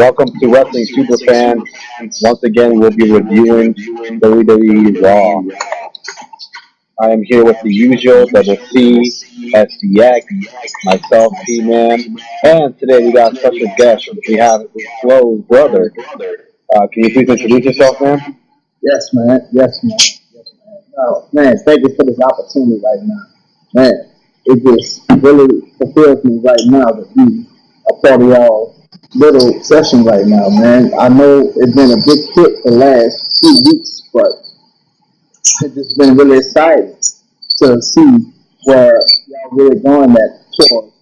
Welcome to Wrestling Superfan. Once again, we'll be reviewing WWE Raw. I am here with the usual Double C, SDX, myself, T-Man, and today we got a special guest. We have Flo's brother. Can you please introduce yourself, man? Yes, man. Yes, man. Yes, man. No, man, thank you for this opportunity right now. Man, it just really fulfills me right now to be a part of y'all little session right now, man. I know it's been a big hit the last 2 weeks, but it's just been really exciting to see where y'all really going at towards,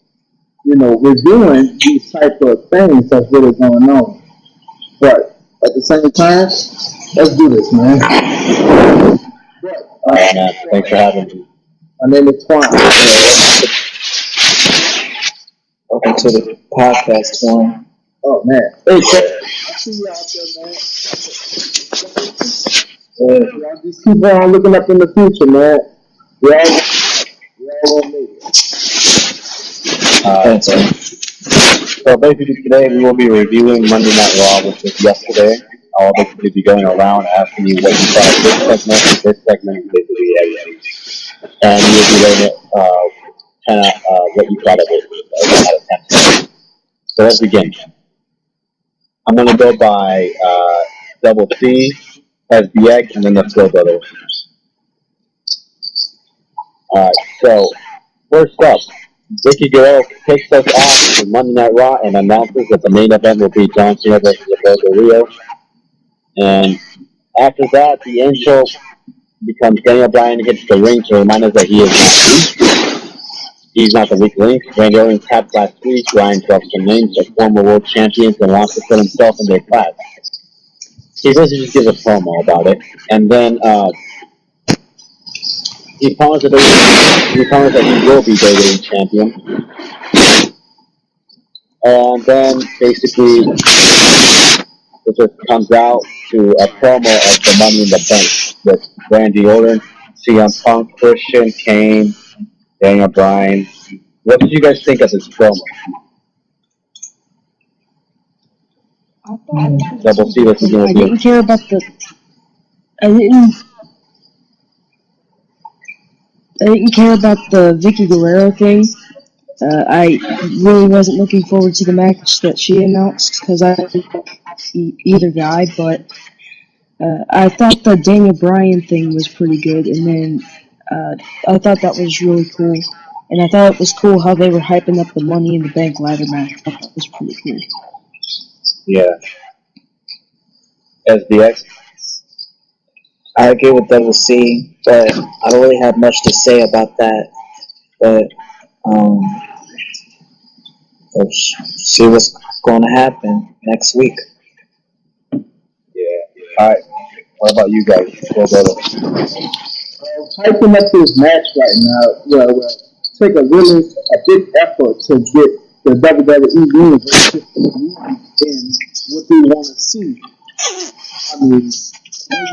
reviewing these type of things that's really going on. But at the same time, let's do this, man. Alright, man. Thanks for having me. My name is Twan. Welcome to the podcast, Twan. Oh, man. Hey, I see you out there, man. Y'all just keep on looking up in the future, man. Y'all gonna make it. So basically today we will be reviewing Monday Night Raw, which was yesterday. I'll basically be going around asking you what you thought of this segment, and basically everything. And you will be rating it, what you thought of it, out of 10. So let's begin. I'm going to go by Double C, SBX, and then the Flow Brothers. Alright, so first up, Vicky Guerrero kicks us off to Monday Night Raw and announces that the main event will be John Cena versus Roberto Rio. And after that, the intro becomes Daniel Bryan hits the ring to remind us that he is not weak. He's not the weak link. Randy Orton tapped last week. Bryan drops some names of former world champions and wants to put himself in their class. He basically just gives a promo about it. And then he promised that he will be WWE champion. And then basically it just comes out to a promo of the Money in the Bank with Randy Orton, CM Punk, Christian, Kane, Daniel Bryan. What did you guys think of this promo? I thought Double C, let's begin with I you. didn't care about I didn't care about the Vicky Guerrero thing. I really wasn't looking forward to the match that she announced because I didn't like either guy, but I thought the Daniel Bryan thing was pretty good, and then I thought that was really cool. And I thought it was cool how they were hyping up the Money in the Bank ladder match. I thought that was pretty cool. Yeah. SDX? I agree with Double C, but I don't really have much to say about that. But we'll see what's going to happen next week. Yeah. Alright. What about you guys? Go, brother. Hyping up this match right now, take a big effort to get the WWE Universe in what we want to see. I mean, when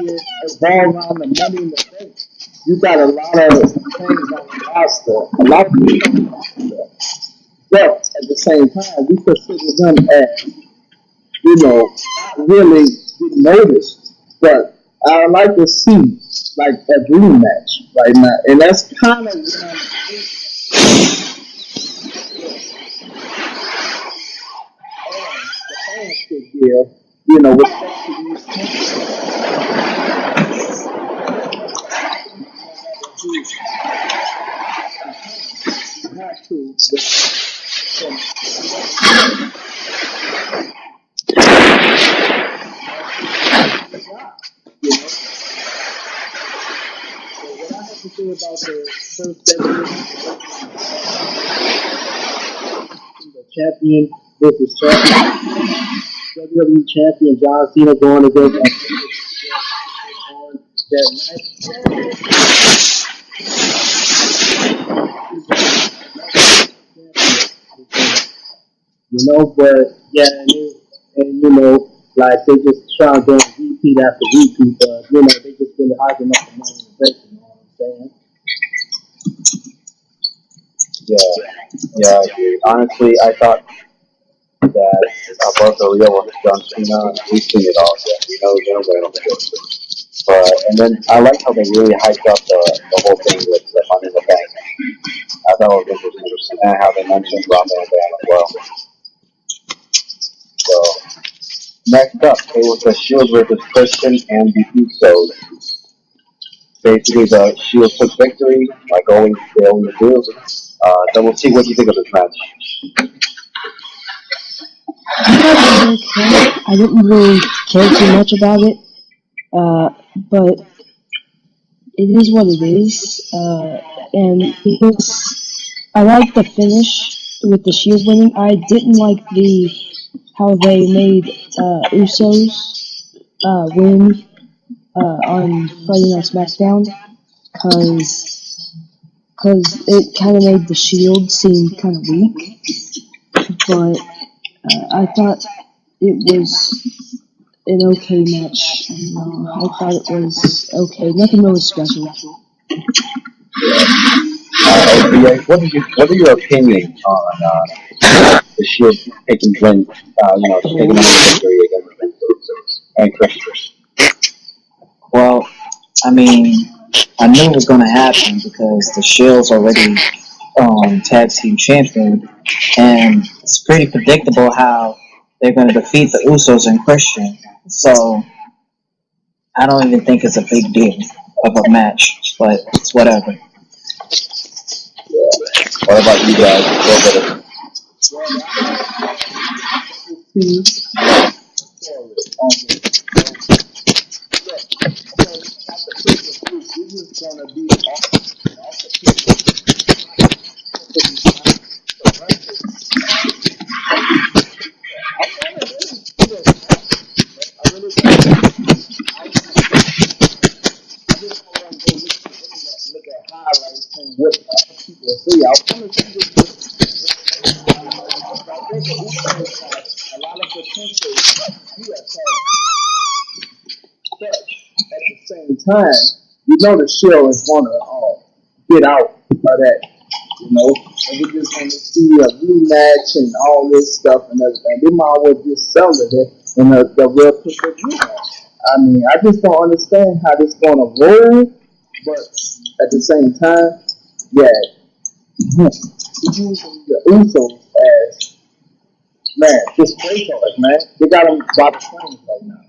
you evolve around the Money in the Bank, you got a lot of things on the roster, a lot of people on the roster. But at the same time, we consider them as, not really getting noticed. But I like to see like a dream match right now, and that's kind of what I'm the fans could give, with these have to. What I have to say about the first the champion versus champion, WWE champion John Cena going against on that night. But yeah, like they just try to go repeat after repeat, but they just really hyping up the Money in the Bank. You know what I'm saying? Yeah, I agree. Honestly, I thought that above the Rio with John Cena. We've seen it all. Yeah, we know he's gonna win, of course. But and then I like how they really hyped up the whole thing with the Money in the Bank. I thought it was interesting, and how they mentioned Rob Van Dam as well. So next up, it was the Shield versus Christian and the Usos. Basically, the Shield took victory, like always they always do. Then we'll see what you think of this match. I thought it was okay. I didn't really care too much about it, but it is what it is. And it was, I like the finish with the Shield winning. I didn't like the how they made Usos win on Friday Night SmackDown, cause it kind of made the Shield seem kind of weak. But I thought it was an okay match. I thought it was okay. Nothing really special. What are your opinions on the Shield taking win, taking the victory against the Usos and Christian? Well, I mean, I knew it was going to happen because the Shield's already tag team champion, and it's pretty predictable how they're going to defeat the Usos and Christian. So I don't even think it's a big deal of a match, but it's whatever. What about you guys? What people see. I want to see this. I think the Usos have a lot of potential US but at the same time, you know the Shield is going to get out of that, and we're just going to see a rematch and all this stuff and everything. They might as well just sell it in the real pay-per-view match. I mean, I just don't understand how this going to roll, but at the same time, yeah, using the Usos as, man, just play cards, man. They got them by the frames right now.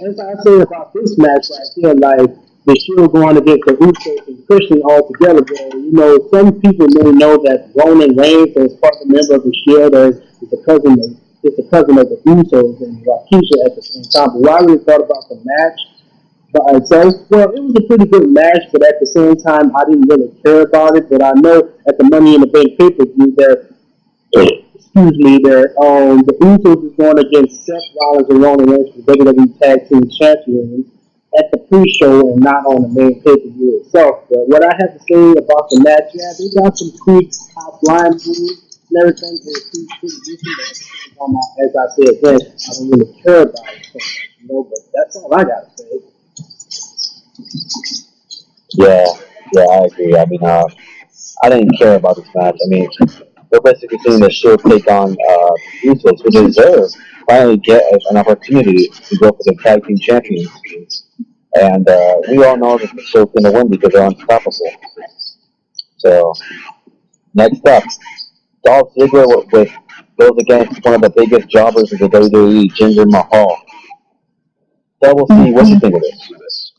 As I say about this match right here, like the Shield going against the Usos and Christian all together, some people may know that Roman Reigns is part of a member of the Shield, or is a cousin of the Usos and Rakisha at the same time. But why we thought about the match by itself? Well, it was a pretty good match, but at the same time, I didn't really care about it. But I know at the Money in the Bank pay-per-view the Usos is going against Seth Rollins and Roman Reigns for WWE Tag Team Champions at the pre-show and not on the main pay-per-view itself. But what I have to say about the match, yeah, they got some quick top line moves and everything. It's pretty decent, but as I said again, I don't really care about it so much, but that's all I got to say. Yeah, I agree. I mean, I didn't care about this match. I mean, we're basically seeing the Shield take on Usos, who deserve finally get an opportunity to go for the tag team champions. And we all know that the Shield's going to win because they're unstoppable. So next up, Dolph Ziggler goes against one of the biggest jobbers of the WWE, Jinder Mahal. So we'll see what you think of this.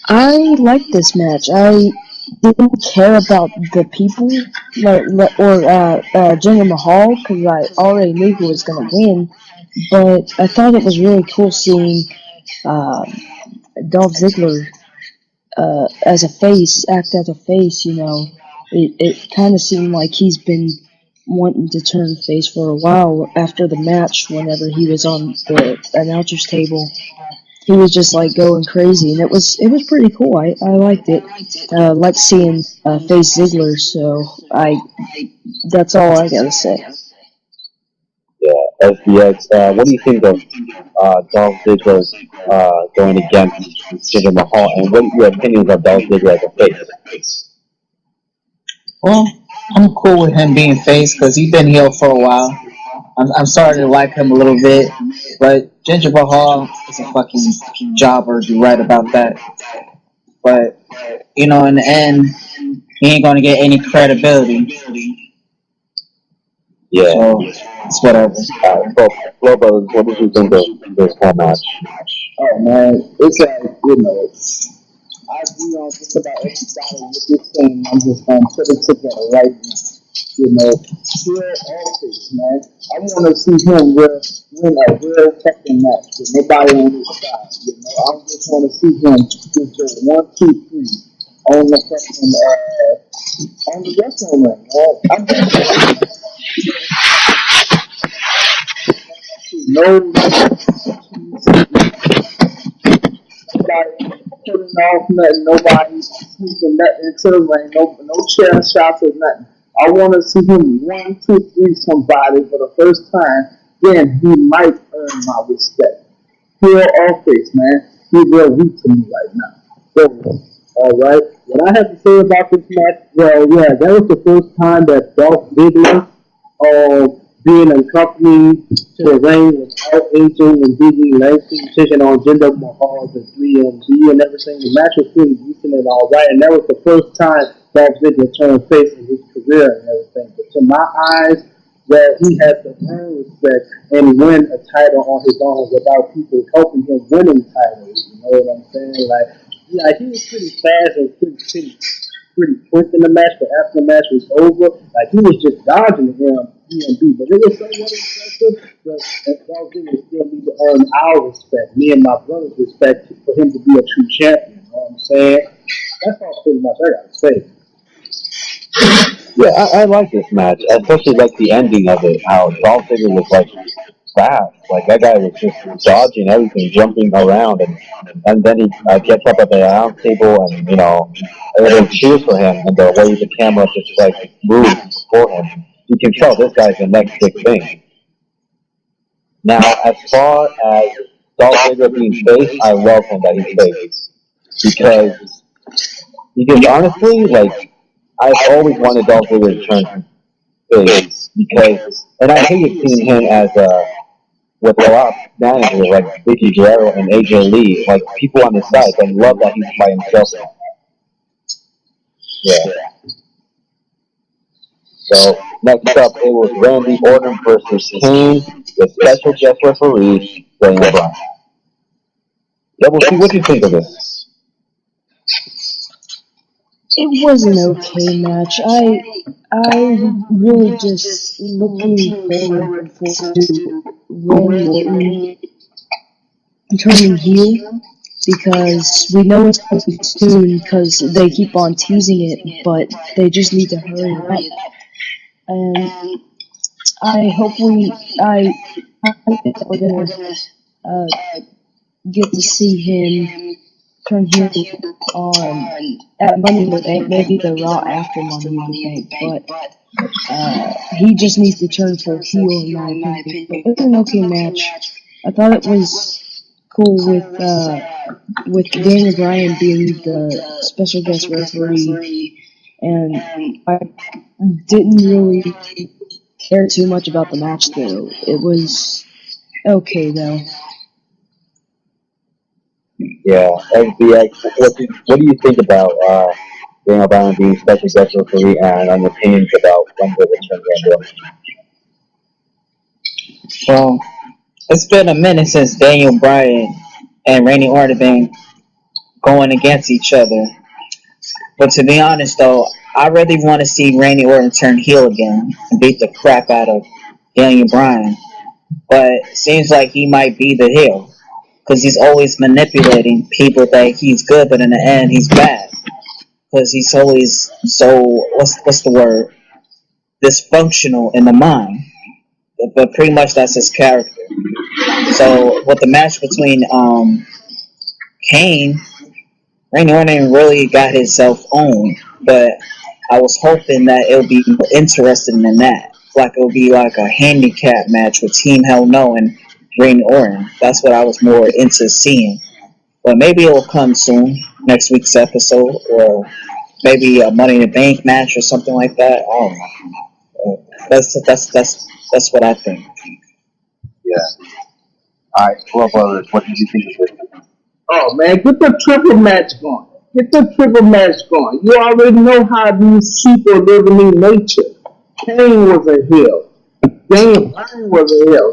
I like this match. I didn't care about the people or Jinder Mahal because I already knew who was going to win. But I thought it was really cool seeing Dolph Ziggler as a face, act as a face. It kind of seemed like he's been wanting to turn face for a while after the match. Whenever he was on the announcer's table, he was just like going crazy, and it was pretty cool. I liked it. Liked seeing face Ziggler. So that's all I gotta say. Yeah, SDX. What do you think of Dolph Ziggler going against Jinder Mahal, and what are your opinions of Dolph Ziggler as a face? Well, I'm cool with him being face because he's been heel for a while. I'm starting to like him a little bit, but Ginger Mahal is a fucking jobber. You're right about that. But in the end, he ain't gonna get any credibility. Yeah. So it's whatever. So, Flo Brothers, what did you think of this whole match? Oh man, it's like I agree on just about everybody with this thing. I'm just gonna put it together right now. Pure office, man. I want to see him win a real fucking match with nobody on his side. I just want to see him just go 1, 2, 3 on the fucking on the wrestling ring. I'm just no nobody putting off nothing, nobody sneaking nothing into the ring, no chair shots or nothing. I want to see him 1, 2, 3 somebody for the first time. Then he might earn my respect. Pure all face, man. He's real weak to me right now. So, all right. What I have to say about this match, well, yeah, that was the first time that Dolph Ziggler being accompanied to the ring without Angel and Biggie Langston taking on Jinder Mahal and 3MG and everything. The match was pretty decent and all right, and that was the first time Dolph Ziggler turned face in his career and everything. But to my eyes, that he had to earn respect and win a title on his own without people helping him winning titles. You know what I'm saying? Like, yeah, he was pretty fast and pretty quick in the match, but after the match was over, like he was just dodging him, EMB. But it was somewhat impressive. But Dolph Ziggler still need to earn our respect, me and my brother's respect, for him to be a true champion. You know what I'm saying? That's all pretty much I gotta say. Yeah, I like this match, especially like the ending of it. How Dolph Ziggler was like fast, like that guy was just dodging everything, jumping around, and then he gets up at the round table, and everybody cheers for him, and the way the camera just like moves for him, you can tell this guy's the next big thing. Now, as far as Dolph Ziggler being face, I love him that he's face because honestly, like I've always wanted Dolph Ziggler to turn face because, and I hated seeing him as with a lot of managers like Vicky Guerrero and AJ Lee, like people on his side. I love that he's by himself now. Yeah. So next up, it was Randy Orton versus Kane with special guest referee Daniel Bryan. Double C, what do you think of this? It was an okay match. I really just looking forward to Randy Orton turning heel because we know it's coming soon because they keep on teasing it, but they just need to hurry up. And I hope we're gonna uh, get to see him turn heel on at Money in the Bank, maybe the Raw after Money in the Bank, but he just needs to turn full heel in my opinion. But it was an okay match. I thought it was cool with Daniel Bryan being the special guest referee, and I didn't really care too much about the match though. It was okay though. Yeah, XBX, what do you think about Daniel Bryan being special guest referee and on your opinions about when they return Randy Orton? Well, it's been a minute since Daniel Bryan and Randy Orton have been going against each other. But to be honest, though, I really want to see Randy Orton turn heel again and beat the crap out of Daniel Bryan. But it seems like he might be the heel because he's always manipulating people that he's good, but in the end he's bad because he's always so what's the word, dysfunctional in the mind. But pretty much that's his character. So with the match between Kane, Randy Orton really got himself on, but I was hoping that it would be more interesting than that. Like it would be like a handicap match with Team Hell No and Randy Orton. That's what I was more into seeing. But maybe it will come soon, next week's episode, or maybe a Money in the Bank match or something like that. I don't know. That's what I think. Yeah. All right, well, brothers, what did you think of this? Oh man, get the triple match going. Get the triple match going. You already know how these people live in their nature. Kane was a heel. Daniel Bryan was a heel.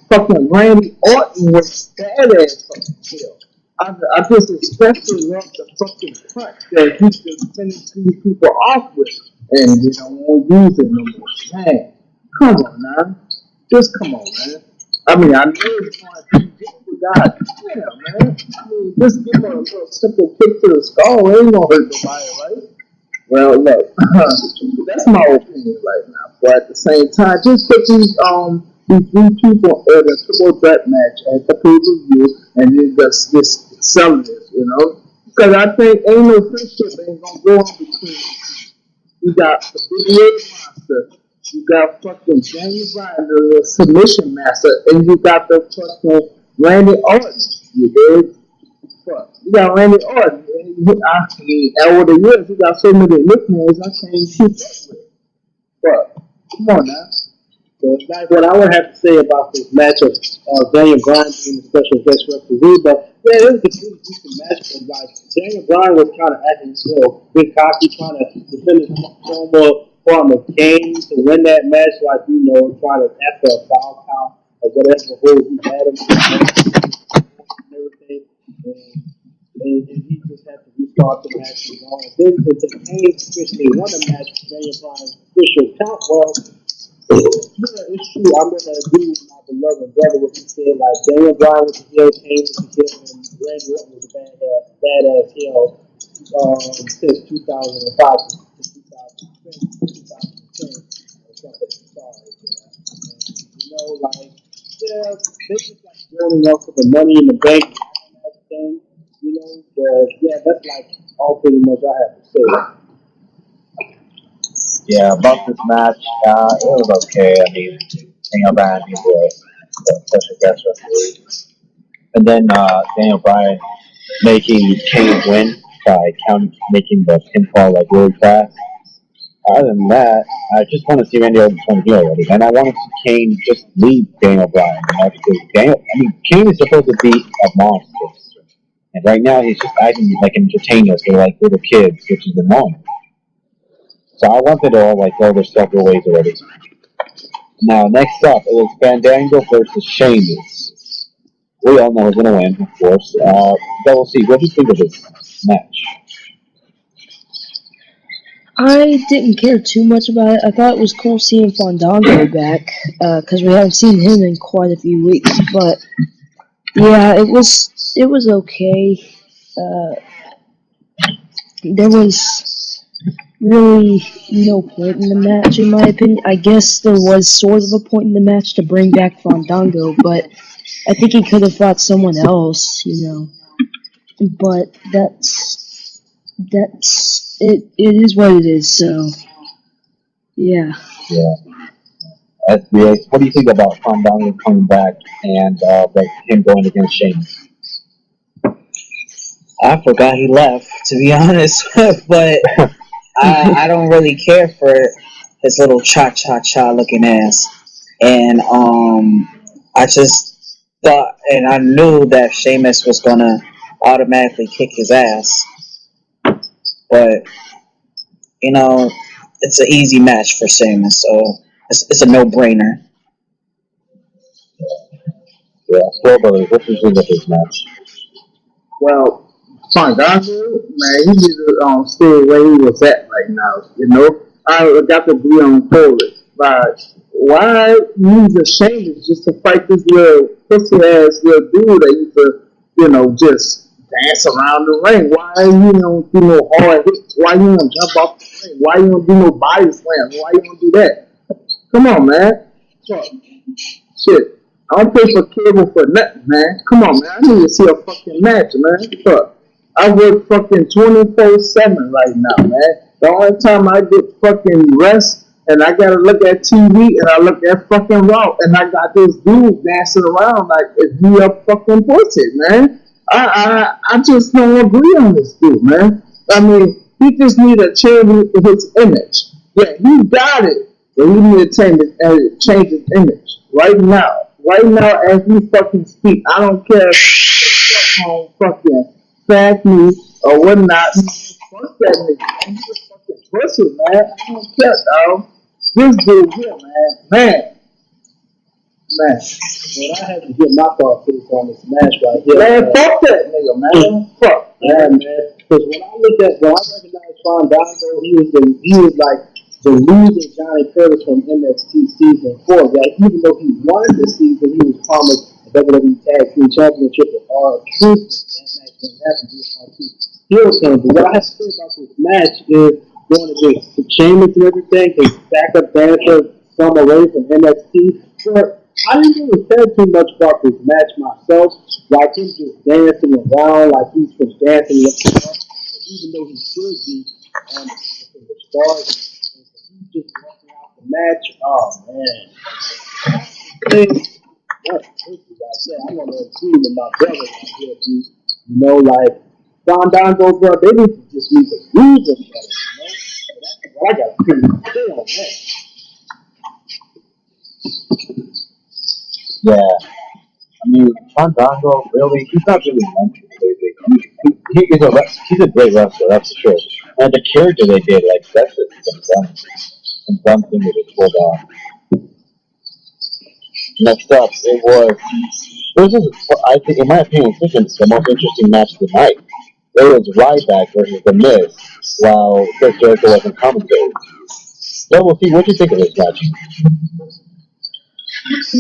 Fucking Randy Orton was badass fucking heel. I just especially love the fucking punch that he just finished these people off with. And you know, won't use it no more. Man, come on now. Just come on, man. I mean, I know it's going to be good, but God damn, man. I mean, just give him a little simple kick to the skull. It ain't going to hurt nobody, right? Well, look, that's my opinion right now. But at the same time, just put these three people in a triple threat match at the pay-per-view and then just sell this, you know? Because I think ain't no friendship ain't going to go on between. You got the Big Monster. You got fucking Daniel Bryan, the submission master, and you got the fucking Randy Orton. You dig? Fuck. You got Randy Orton. I mean, over the years, you got so many nicknames I can't keep up with. Fuck. Come on now. So that's what I would have to say about this match of Daniel Bryan being the special guest referee. But yeah, it was a pretty decent match. But like Daniel Bryan was kind of acting, big cocky, trying to defend his former form of Kane to win that match. Like trying to after a foul count or whatever hold he had him and everything. And he just had to restart the match and go. And then to Kane officially won the match with Daniel Bryan's official count. Well. Yeah, it's true. I'm gonna agree with my beloved brother what he said. Like Daniel Bryan was the heel, Kane was the heel, and Randy Orton was the badass heel since 2005 to 2010 or something. Sorry, yeah. Like they just like building up for the Money in the Bank and that thing. But yeah, that's like all pretty much I have to say. Yeah, about this match, it was okay. I mean, Daniel Bryan, he was a special guest referee. And then Daniel Bryan making Kane win by making the pinfall like really fast. Other than that, I just want to see Randy Orton turn heel already, and I want to see Kane just leave Daniel Bryan. Because Kane is supposed to be a monster, and right now he's just acting like an entertainer for like little kids, which is annoying. So I want them to all like go their separate ways already. Now, next up, it was Fandango versus Sheamus. We all know who's going to win, of course. Double C, what do you think of this match? I didn't care too much about it. I thought it was cool seeing Fandango back, because we haven't seen him in quite a few weeks. But yeah, it was okay. There was really no point in the match, in my opinion. I guess there was sort of a point in the match to bring back Fandango, but I think he could have fought someone else, But that's it. It is what it is. So yeah. Yeah. SBS, what do you think about Fandango coming back and him going against Sheamus? I forgot he left, to be honest, but I don't really care for his little cha-cha-cha looking ass. And I just thought, and I knew that Sheamus was gonna automatically kick his ass. But, it's an easy match for Sheamus, so it's a no-brainer. Yeah, Slow Brothers, what do you think of this match? Well, Fandango, man, he need to stay where he was at right now. I got to be on forward. But why use a Sheamus just to fight this little pussy ass little dude that used to, just dance around the ring? Why you don't do no hard hits? Why you don't jump off the ring? Why you don't do no body slams? Why you don't do that? Come on, man. Fuck. Shit. I don't pay for cable for nothing, man. Come on, man. I need to see a fucking match, man. Fuck. I work fucking 24/7 right now, man. The only time I get fucking rest and I gotta look at TV and I look at fucking Raw and I got this dude dancing around like if he a fucking pussy, man. I just don't agree on this dude, man. I mean, He just need to change his image. Yeah, he got it, but he need to change his image right now. Right now, as we fucking speak, I don't care if on fucking fat me or whatnot. Fuck that nigga. He's a fucking pussy, man. I don't care, dog. This dude here, man. Man, I had to get my thoughts on this match right here. Man, fuck that nigga, man. Fuck. Man. Because when I recognized Fandango, he was like the losing Johnny Curtis from NXT season 4. Like, even though he won the season, he was promised a WWE Tag Team Championship with R-Truth. That match didn't happen. He was R-Truth. But what I have to say about this match is going against Sheamus and everything, his backup dancer from away from NXT. But I didn't really care too much about this match myself. Like him just dancing around like he's been dancing around, even though he should be on the start. He's just walking out the match. Oh man. I'm gonna agree with my brother right here, dude. You know, like Fandango, bro, they need to lose them better, you know? So that's what I got to pretty much say on that. Yeah. I mean, Fandango, really, he's not really meant to be big. I mean, he's a great wrestler, that's for sure. And the character they did, like, that's just some dumb thing they just pulled off. Next up, this is, I think, in my opinion, this is the most interesting match of the night. It was Ryback versus The Miz, while Chris Jericho wasn't commentating. So we'll see, what do you think of this match?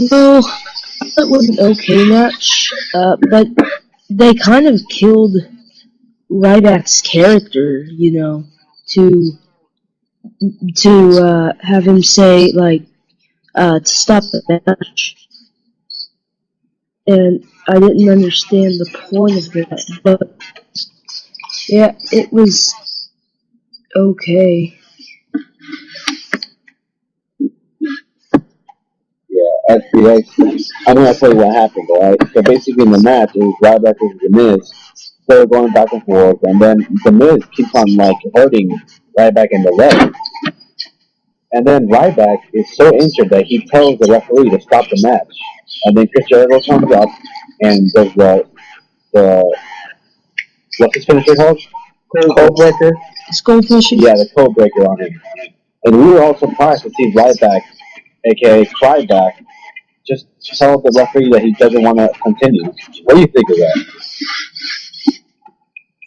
Well, that was an okay match, but they kind of killed Ryback's character, you know, to have him say, like, to stop the match. And I didn't understand the point of that, but yeah, it was okay. Yeah, I'm gonna tell you what happened, alright? So basically in the match, it was Ryback versus The Miz. They were going back and forth, and then The Miz keeps on, like, hurting Ryback in the leg. And then Ryback is so injured that he tells the referee to stop the match. And then Chris Jericho comes up and does the what's his finisher called? Code breaker? Skull Fishing? Yeah, the code breaker on him. And we were all surprised to see Ryback, aka Cryback, just tell the referee that he doesn't want to continue. What do you think of that?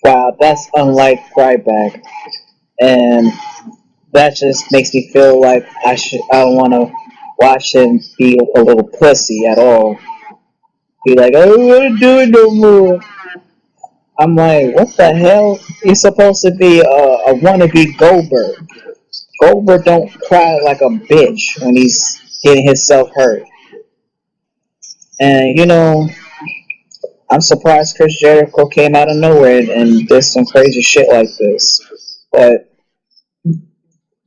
Wow, that's unlike Ryback, and that just makes me feel like I don't want to watch him be a little pussy at all. Be like, I don't want to do it no more. I'm like, what the hell? He's supposed to be a wannabe Goldberg. Goldberg don't cry like a bitch when he's getting himself hurt. And, you know, I'm surprised Chris Jericho came out of nowhere and did some crazy shit like this. But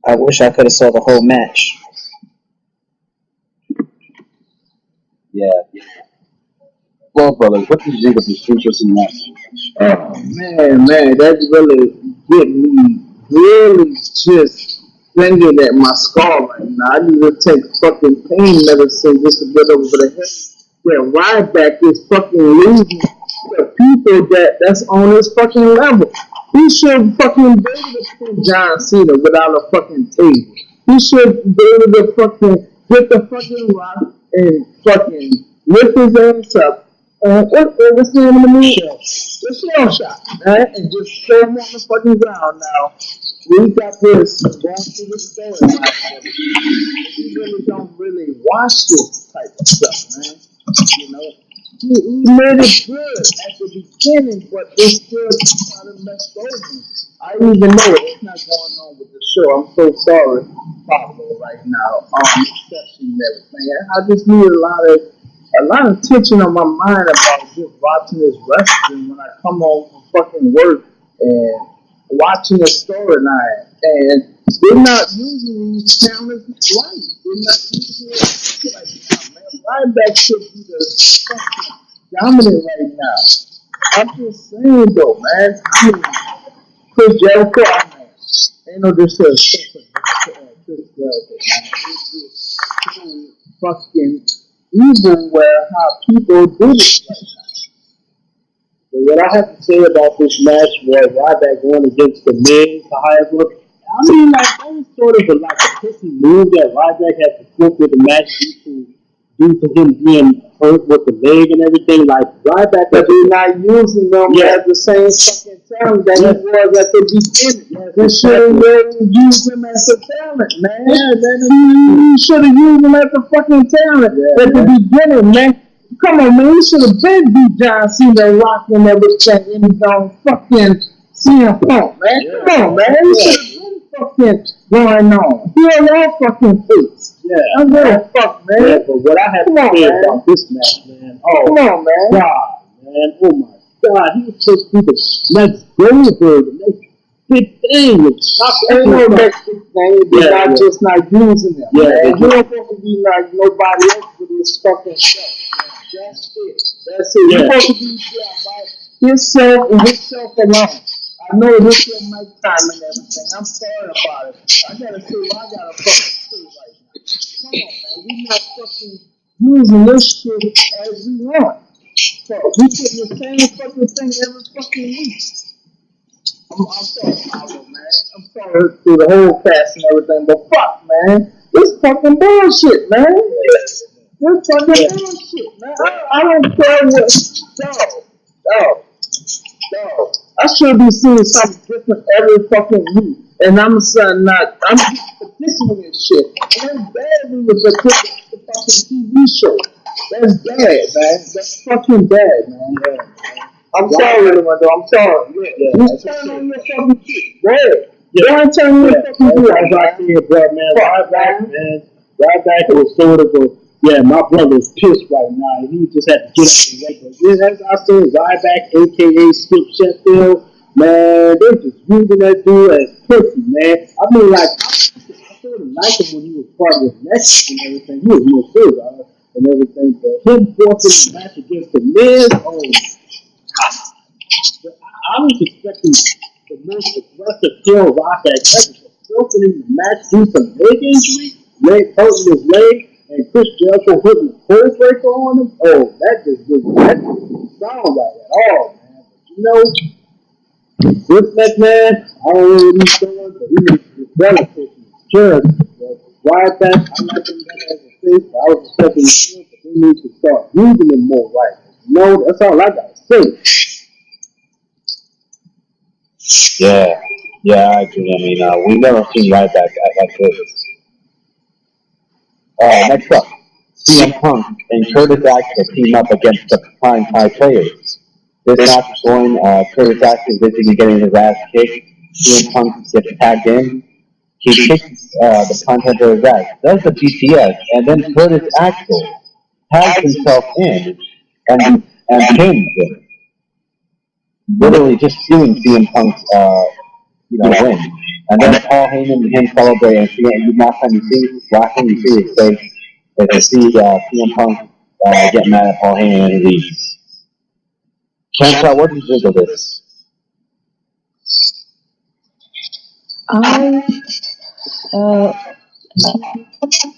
I wish I could have saw the whole match. Yeah. Well, brothers, what did you think of this interesting match? Oh man, that's really getting me really just banging at my skull right now. I need to take fucking pain medicine just to get over the head. Where Ryback is fucking losing to people that's on his fucking level. He should fucking be able to pin John Cena without a fucking table. He should be able to fucking get the fucking rock and fucking lift his ass up. What's the name of the movie? The shell shot, right? And just throw him on the fucking ground now. We got this going through the story. We really don't really watch this type of stuff, man. You know, he made it good at the beginning, but it's still kind of messed over. I didn't even know it. It's not going on with the show. I'm so sorry, Pablo, right now. Exception and everything. I just need a lot of tension on my mind about just watching this wrestling when I come home from fucking work and watching the storyline. And they're not using these cameras right. They're not using it like that, man. Ryback should be the fucking dominant right now. I'm just saying though, man. I mean, Chris Jericho, Ain't no disrespect for this it's so fucking evil where how people do it right now. But what I have to say about this match was Ryback going against the Miz, however, I mean, like, that was sort of a pissy move that Ryback had to flip with the match due to him being hurt with the leg and everything. Like, Ryback, But they're not using them as the same fucking talent that he was at the beginning. They should have used him as a talent, man. Yeah, man. You should have used him as a fucking talent at the beginning, man. Come on, man. You should have been beat John Cena, Rock, and everything in the fucking CM Punk, man. Come on, man. You should have been fucking going on. You're all fucking face. Yeah, I'm gonna fuck, man. Yeah, but what I have to say about this match, man, Come on, man. God, man, oh my God, he was supposed to be the next Goldberg, the next big thing. Ain't no next big thing. They're not just not using them. Yeah, man. You're supposed to be like nobody else for this fucking stuff. That's it. That's it. You're supposed to be by yourself and yourself alone. I know this is my time and everything. I'm sorry about it. I gotta say what I gotta fucking say right now. Come on, man. We not fucking using this shit as we want. So we put the same fucking thing every fucking week. I'm sorry, Pablo, man. I'm sorry to the whole cast and everything, but fuck, man. This fucking bullshit, man. This fucking bullshit, man. I don't care what. No. I should be seeing something different every fucking week. And I'm saying I'm petitioning this shit. And that's bad when it's a fucking TV show. That's bad, man. That's fucking bad, man. I'm sorry, everyone, though. I'm sorry. You turn on your fucking shit. Go ahead. Go and turn on your fucking shit. As I see it, bro, man, Ryback was sort of my brother's pissed right now. He just had to get up and wait. But as I said, Ryback, a.k.a. Skip Sheffield, man, they're just using that dude as pussy, man. I mean, like, I sort of liked him when he was part of the Nexus and everything. He was real good, and everything. But him forcing the match against the Miz, I was expecting the most aggressive kill Ryback ever. Forcing him to match due to leg injury, hurting his leg, and Chris Jericho putting a cold breaker on him. Oh, that didn't sound right at all, man. But you know, this McMahon, I don't know what he's doing, but he needs to be better pushing his character. Ryback, I like him better as a face, but I was expecting him, but they need to start using him more right. You know, that's all I gotta say. Yeah, I agree. I mean, we've never seen Ryback act like this. Next up, CM Punk and Curtis Axel team up against the Prime Time players. This match is going, Curtis Axel basically getting his ass kicked. CM Punk gets tagged in. He kicks the content of his ass, does the BTS, and then Curtis Axel tags himself in and pins him. Literally just stealing CM Punk's win. And then Paul Heyman and him celebrate, and last time you see his face, is to see CM Punk get mad at Paul Heyman and he leaves. Chantal, what did you think of this?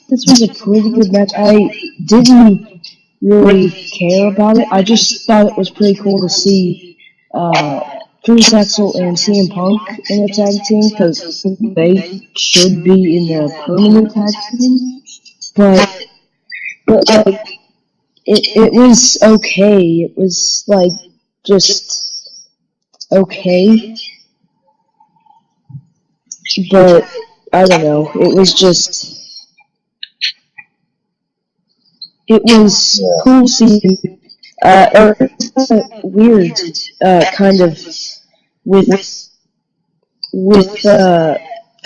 This was a pretty good match. I didn't really care about it. I just thought it was pretty cool to see Curtis Axel and CM Punk in a tag team because they should be in the permanent tag team. But like it was okay. It was like just okay. But I don't know. It was cool seeing or weird kind of with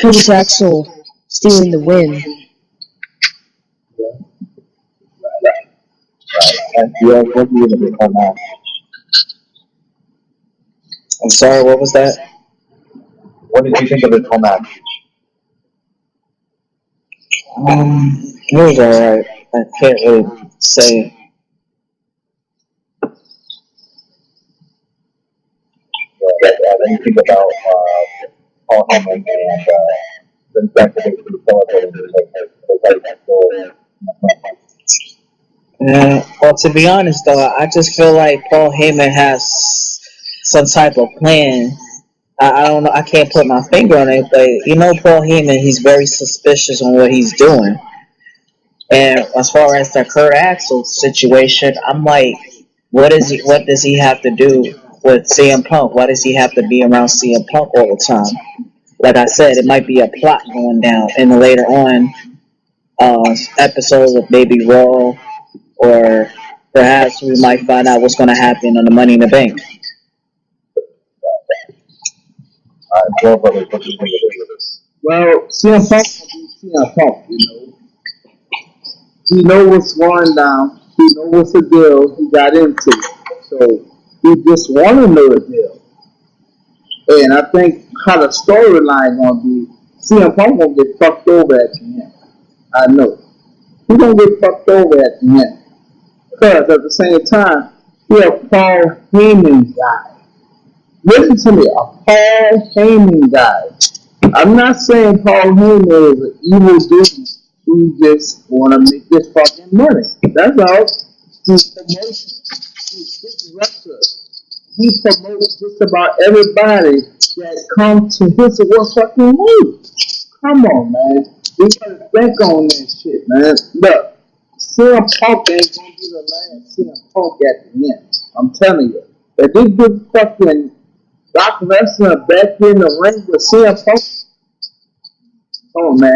Curtis Axel stealing the win. What do you think of that? I'm sorry, what was that? What did you think of this whole match? It was alright. I can't really say. Then you think about Paul Heyman and the Declaration celebrating Well, to be honest, though, I just feel like Paul Heyman has some type of plan. I don't know. I can't put my finger on it, but Paul Heyman, he's very suspicious on what he's doing. And as far as the Kurt Axel situation, I'm like, what is he? What does he have to do with CM Punk? Why does he have to be around CM Punk all the time? Like I said, it might be a plot going down in the later on episodes of maybe Raw, or perhaps we might find out what's going to happen on the Money in the Bank. Well, CM Punk will be CM Punk, He know what's going down. He know what's the deal he got into. So he just want to know the deal. And I think how the storyline gonna be, CM Punk gonna get fucked over at the end. I know. He gonna get fucked over at the end. Because at the same time, he a Paul Heyman guy. Listen to me, a Paul Heyman guy. I'm not saying Paul Heyman is an evil dude who just wanna make this fucking money. That's all. He's promotion. He's a wrestler. He promotes just about everybody that comes to his fucking way. Come on, man. We gotta think on that shit, man. Look, CM Punk ain't gonna be the last CM Punk at the end. I'm telling you. If they get fucking Brock Lesnar back in the ring with CM Punk, come on, man. I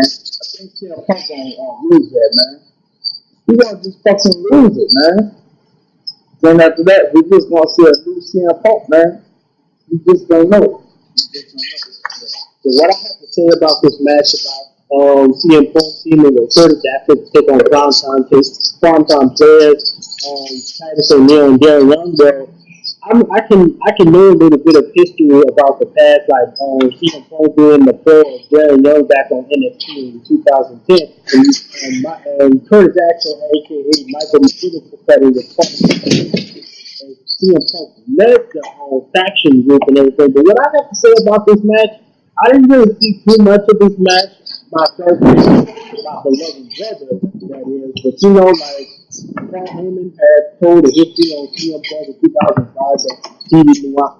think CM Punk gonna lose that, man. He gonna just fucking lose it, man. Then after that, we just gonna see a new CM Punk, man. We just don't know. So what I have to say about this match about CM Punk teaming with Curtis Axel to take on primetime players, Titus O'Neil and Darren Young, well, I can know a little bit of history about the past, like CM Punk being the pro of Darren Young back on NXT in 2010, and Curtis Axel, aka Michael McKinnon, was and CM Punk led the whole faction group and everything. But what I have to say about this match, I didn't really see too much of this match myself, my beloved brother, that is. But like, Paul Heyman had told a history on CM Punk in 2005 that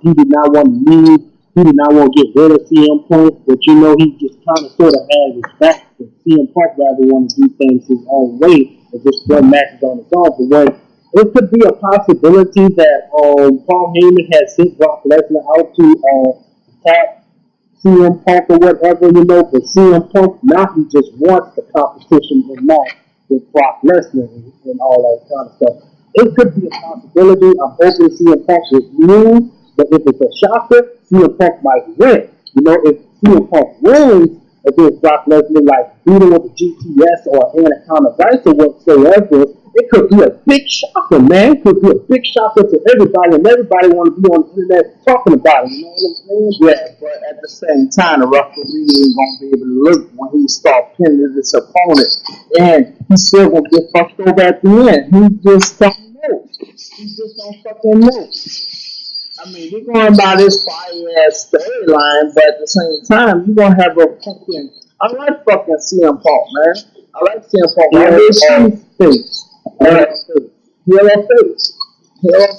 he did not want to leave. He did not want to get rid of CM Punk, but he just kind of sort of had his back. But CM Punk rather want to do things his own way and just run matches on his own. But when it could be a possibility that Paul Heyman had sent Brock Lesnar out to attack CM Punk or whatever, but CM Punk now he just wants the competition and not with Brock Lesnar and all that kind of stuff. It could be a possibility. I'm hoping CM Punk will lose, but if it's a shocker, CM Punk might win. If CM Punk wins against Brock Lesnar, like beating with the GTS or Anaconda Vice or whatsoever, it could be a big shocker, man. It could be a big shocker to everybody, and everybody want to be on the internet talking about it. You know what I'm saying? Yeah, but at the same time, the referee ain't gonna be able to look when he start pinning his opponent, and he's still gonna get fucked over at the end. He just don't know. He just don't fucking know. I mean, you're going by this fire-ass storyline, but at the same time, you're going to have a fucking... I like fucking CM Punk, man. I like CM Punk. I like his face. Yellow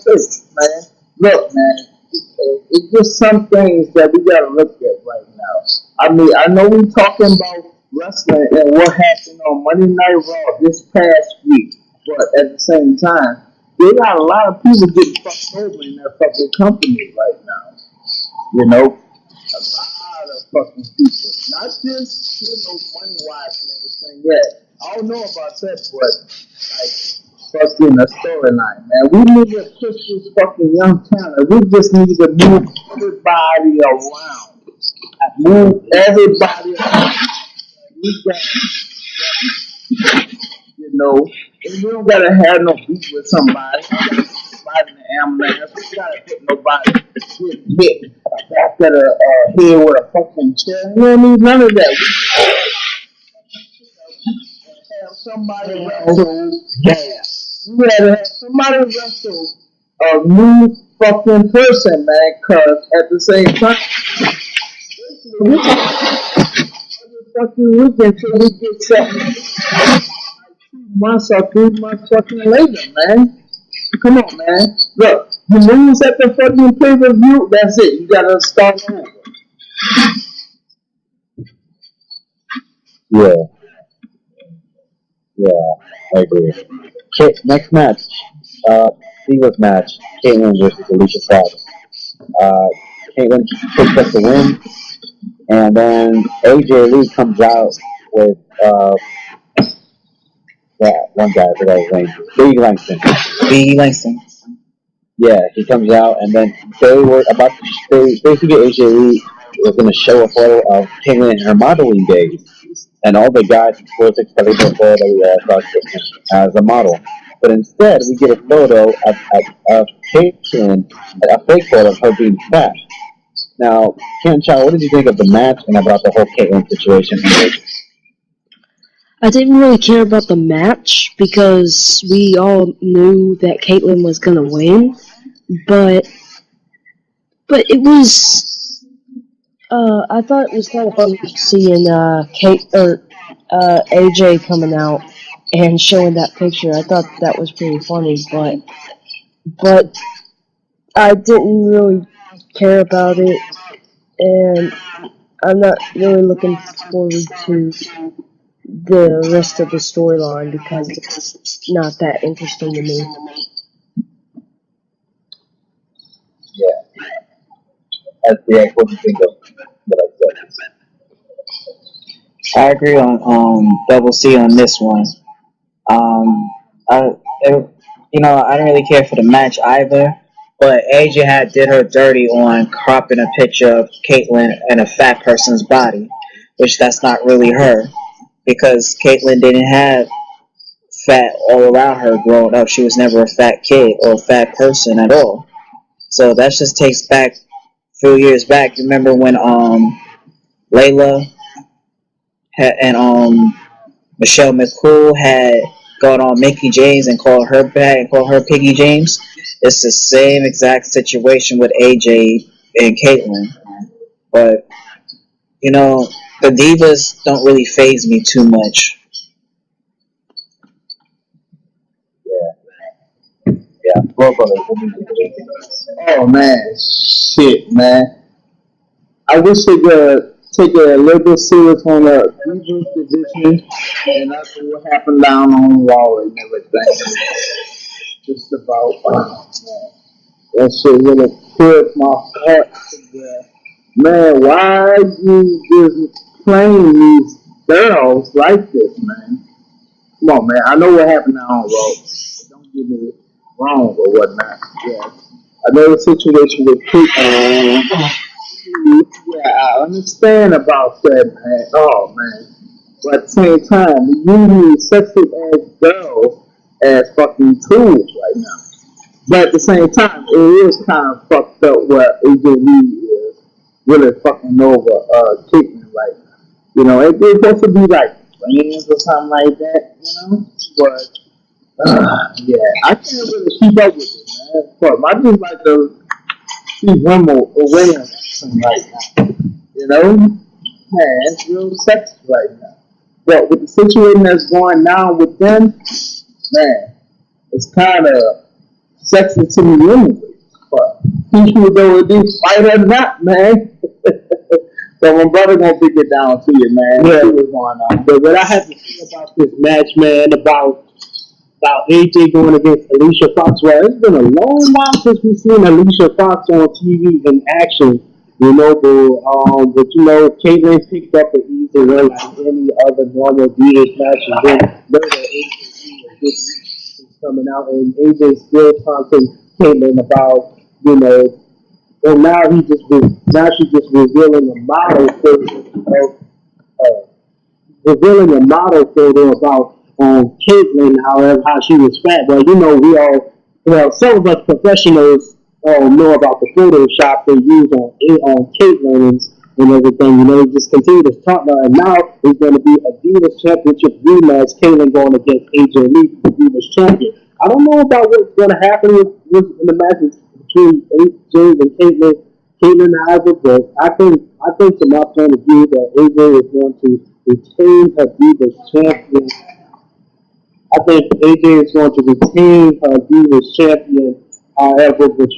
face, man. Look, man, it's just some things that we got to look at right now. I mean, I know we talking about wrestling and what happened on Monday Night Raw this past week, but at the same time, they got a lot of people getting fucked over in their fucking company right now. A lot of fucking people. Not just, money-wise and everything. Yeah, I don't know about that, but, fucking a storyline, man. We need to push this fucking young talent. We just need to move everybody around. Move everybody around. We got, and we don't gotta have no beef with somebody. We don't gotta put somebody in the ambulance. We gotta put nobody get hit back at a head with a fucking chair. We don't need none of that. We have somebody wrestle. Yeah. We gotta have somebody wrestle a new fucking person, man. Cause at the same time, this we're talking every fucking week until we get something 2 months or 3 months fucking later, man. Come on, man. Look, you lose at the fucking pay per view. That's it. You gotta start over. Yeah, yeah, I agree. Next match, singles match, Caitlyn versus Alicia Fox. Uh, Caitlyn picks up the win, and then AJ Lee comes out with that one guy, I forgot his name, Big Langston. B. Langston. Yeah, he comes out, and then they were about to, basically AJ Lee was going to show a photo of Caitlyn in her modeling days, and all the guys were excited for that as a model. But instead, we get a photo of Caitlyn, a fake photo of her being fat. Now, Ken Chow, what did you think of the match and about the whole Caitlyn situation? I didn't really care about the match because we all knew that Caitlyn was gonna win, but it was I thought it was kind of funny seeing AJ coming out and showing that picture. I thought that was pretty funny, but I didn't really care about it, and I'm not really looking forward to the rest of the storyline because it's not that interesting to me. Yeah, that's the what do you think of what I said? I agree on Double C on this one. Um, I, it, I didn't really care for the match either, but AJ had did her dirty on cropping a picture of Caitlyn in a fat person's body, which that's not really her because Caitlyn didn't have fat all around her growing up. She was never a fat kid or a fat person at all. So that just takes back a few years back. You remember when Layla and Michelle McCool had gone on Mickey James and called her back and called her Piggy James? It's the same exact situation with AJ and Caitlyn. But the divas don't really phase me too much. Yeah, well, brother, what do you think? Oh man, shit, man. I wish they could take it a little bit serious on the defense position and after what happened down on Raw and everything. Just about that shit really put my heart to the man. Why you just playing these girls like this, man? Come on, man. I know what happened down on Raw. Don't get me wrong or whatnot. Yeah. I know the situation with people. Yeah, I understand about that, man. Oh, man. But at the same time, we use sexy ass girls as fucking tools right now. But at the same time, it is kind of fucked up where AJ Lee is really fucking over Caitlyn right now. It's supposed to be like friends or something like that. But yeah, I can't really keep up with it, man. Fuck, I just like to see Wimbledon or winning right now. Man, it's real sexy right now. But with the situation that's going on with them, man, it's kind of sexy to me anyway. But even though it is fight or not, man. So my brother gonna break it down to you, man. Yeah. See what's going on. But what I have to say about this match, man, about AJ going against Alicia Fox, well, it's been a long while since we've seen Alicia Fox on TV in action. But Caitlyn picked up an easy win like any other normal Divas match, and then later AJ is coming out, and AJ still talking Caitlyn about, and now she's just revealing a model revealing a model photo about Caitlyn, how she was fat. But some of us professionals know about the Photoshop they use on Caitlyn and everything. Just continue to talk about it. Now it's going to be a Divas Championship rematch. Caitlyn going against AJ Lee for the Divas Champion. I don't know about what's going to happen in the matches between AJ and Caitlyn. Caitlyn and Ivory, but I think from my point of view that AJ is going to retain her Divas champion. I think AJ is going to retain her Divas champion. However, but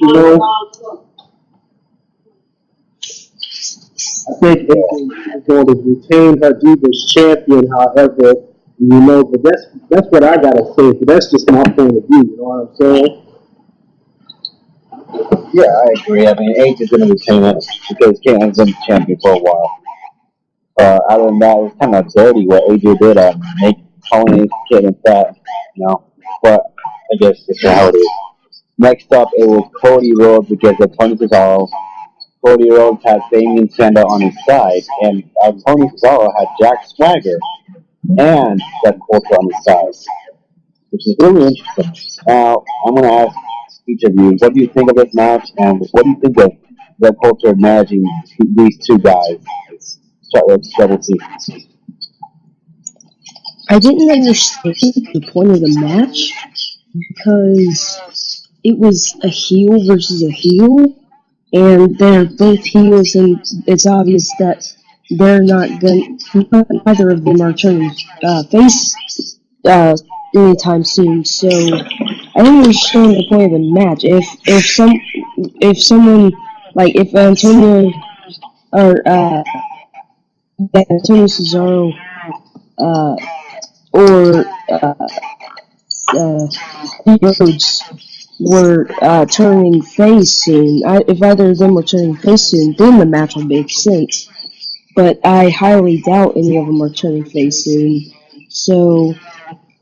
I think AJ is going to retain her Divas champion. However, but that's what I gotta say. But that's just my point of view. You know what I'm saying? Yeah, I agree. I mean, Age is going to retain it because Caitlyn's been champion for a while. Other than that, it was kind of dirty what AJ did make Tony Caitlyn fat, you know. But I guess it's how it is. Next up, it was Cody Rhodes because of Tony Cesaro. Cody Rhodes had Damien Sandow on his side, and Tony Cesaro had Jack Swagger and Seth Coulter on his side, which is really interesting. Now, I'm going to ask each of you, what do you think of this match, and what do you think of the culture of managing these two guys? Start with Double T. I didn't understand the point of the match because it was a heel versus a heel, and they're both heels, and it's obvious that they're not going. Neither of them are turning face anytime soon. So I didn't understand the point of the match. If someone like if Antonio or Antonio Cesaro or Rhodes were turning face soon. If either of them were turning face soon, then the match would make sense. But I highly doubt any of them are turning face soon. So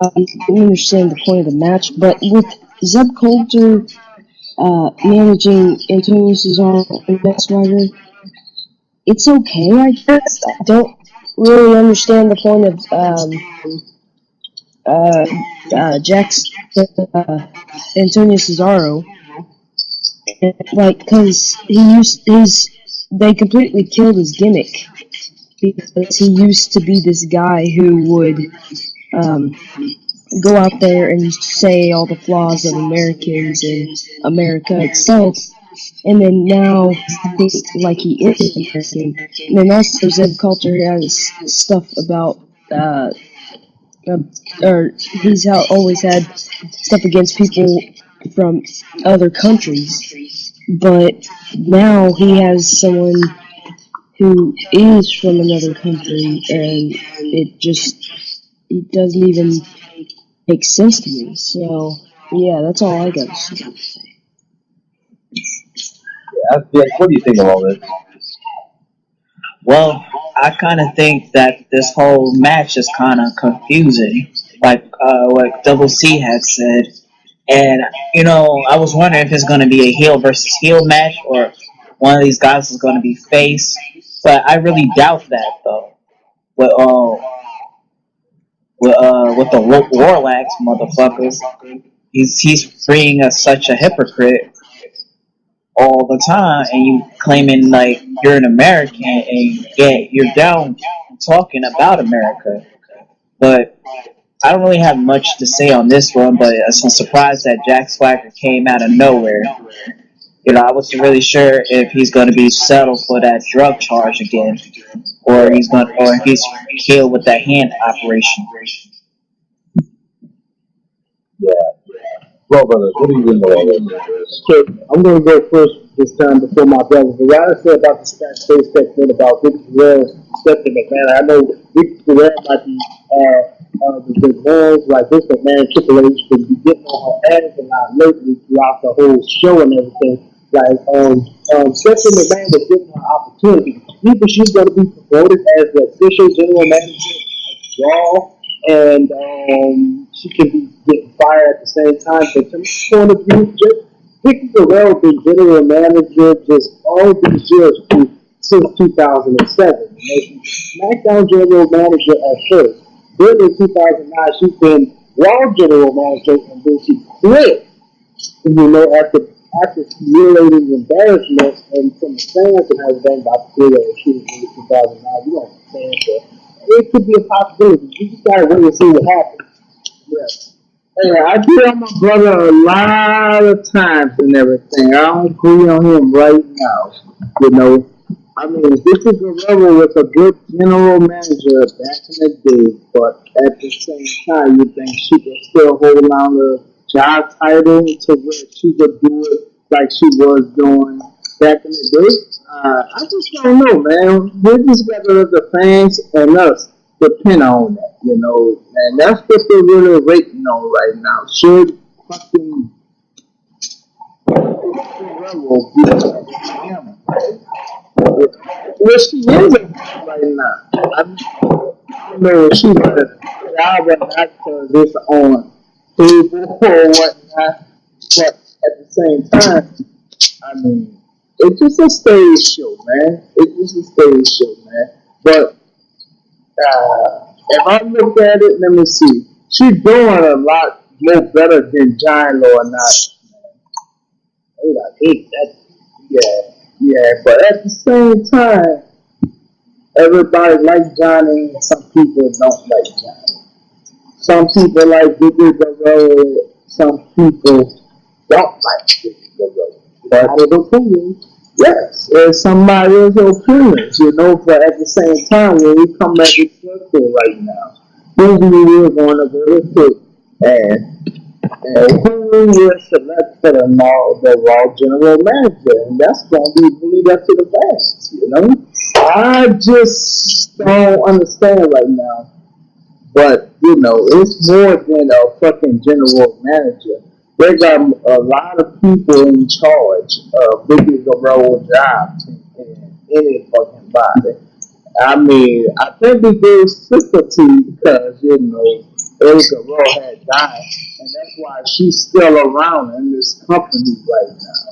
I don't understand the point of the match. But with Zeb Coulter managing Antonio Cesaro and Matt Swagger, it's okay, I guess. I don't really understand the point of Jack's Antonio Cesaro, because they completely killed his gimmick because he used to be this guy who would um, go out there and say all the flaws of Americans and America itself, and then now I think like he is American. And then also Zeb Coulter has stuff about or he's always had stuff against people from other countries, but now he has someone who is from another country, and it doesn't even make sense to me. So yeah, that's all I got to say. Yeah, what do you think of all this? Well, I kind of think that this whole match is kind of confusing, like what Double C had said. And, I was wondering if it's going to be a heel versus heel match or one of these guys is going to be face. But I really doubt that, though. With, with the Warlocks motherfuckers, he's being such a hypocrite all the time, and you claiming like you're an American, and yeah, you're down talking about America. But I don't really have much to say on this one, but I'm surprised that Jack Swagger came out of nowhere. I wasn't really sure if he's going to be settled for that drug charge again, or if he's killed with that hand operation. Yeah. Well, brother, what do you think of all this? So I'm going to go first this time before my brother. But what I said about the backstage segment about Vicky Guerrero stepping McMahon, I know Vicky Guerrero might be the fans like this McMahon Triple H could be getting on her ass a lot lately throughout the whole show and everything. Like Stephanie McMahon was given her opportunity. Either she's going to be promoted as the official general manager of Raw, and she can be getting fired at the same time. But from my point of view, just Vicky Guerrero been general manager just all these years since 2007. SmackDown general manager at first. Then in 2009, she's been Raw general manager, and then she quit. After humiliating embarrassment and from the fans and everything about the video she was in 2009, you know what I'm saying? So it could be a possibility. You just gotta wait and see what happens. Yeah. Hey, I tell my brother a lot of times and everything. I don't agree on him right now. You know, I mean, Vicky Guerrero was a good general manager back in the day, but at the same time, you think she could still hold on to job title to where she could do it like she was doing back in the day? I just don't know, man. We just got to let the fans and us depend on that, you know, and that's what they're really waiting on right now. Should fucking Guerrero be him? Well, she is right now. I don't know if she got a job or not because it's on cable or whatnot. But at the same time, I mean, it's just a stage show, man. It's just a stage show, man. But if I look at it, let me see. She's doing a lot more better than Giant Law or not. I hate that. Yeah, yeah. But at the same time, everybody likes Johnny, and some people don't like Johnny. Some people like Vicky Guerrero, some people don't like Vicky Guerrero. But his opinion, yes, it's somebody else's opinions, you know, but at the same time, when we come at this circle right now, who we really want to go to? And who we will select for the Raw general manager? And that's going to be really up to the fans, you know? I just don't understand right now. But, you know, it's more than a fucking general manager. They got a lot of people in charge of Vicky Guerrero's job in any fucking body. I mean, I think it gives sympathy because, you know, Eddie Guerrero had died, and that's why she's still around in this company right now.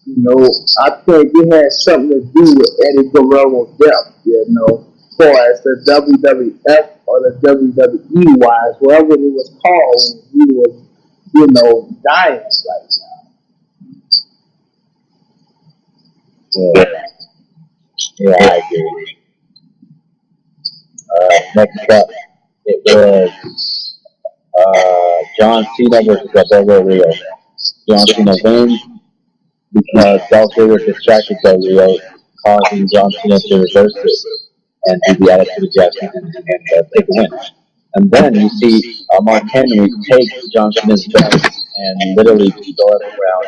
You know, I think it has something to do with Eddie Guerrero's death, you know, for as the WWF or the WWE wise, whatever it was called when he was, you know, dying right Yeah, yeah, I agree. Next up, it was John Cena versus Del Rio. John Cena wins because Del Rio distracted Del Rio, causing John Cena to reverse it and do the attitude adjustment and take a win. And then you see Mark Henry take John Cena's belt and literally throw it around.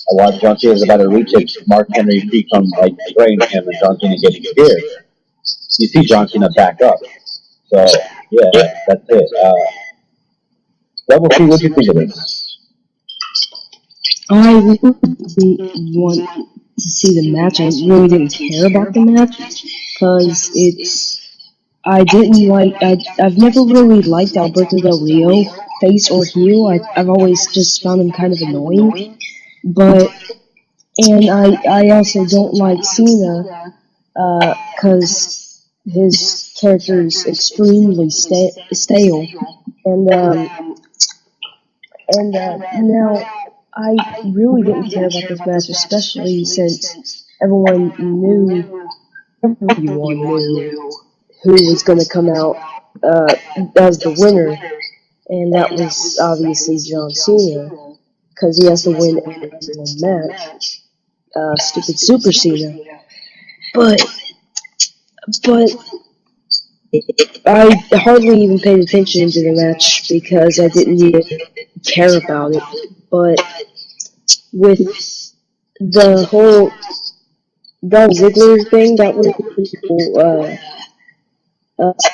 And while John Cena is about to reach it, Mark Henry keeps on like spraying him, and John Cena getting scared. You see John Cena back up. So yeah, that's it. Double C, what do you think of this? I really didn't want to see the match. I really didn't care about the match because I didn't like. I've never really liked Alberto Del Rio, face or heel. I've always just found him kind of annoying. But and I also don't like Cena because his character is extremely stale. And now I really didn't care about this match, especially since everyone knew who was going to come out as the winner, and that was obviously John Cena, because he has to win every single match. Stupid Super Cena. But I hardly even paid attention to the match because I didn't even care about it. But with the whole Dolph Ziggler thing, that was pretty cool.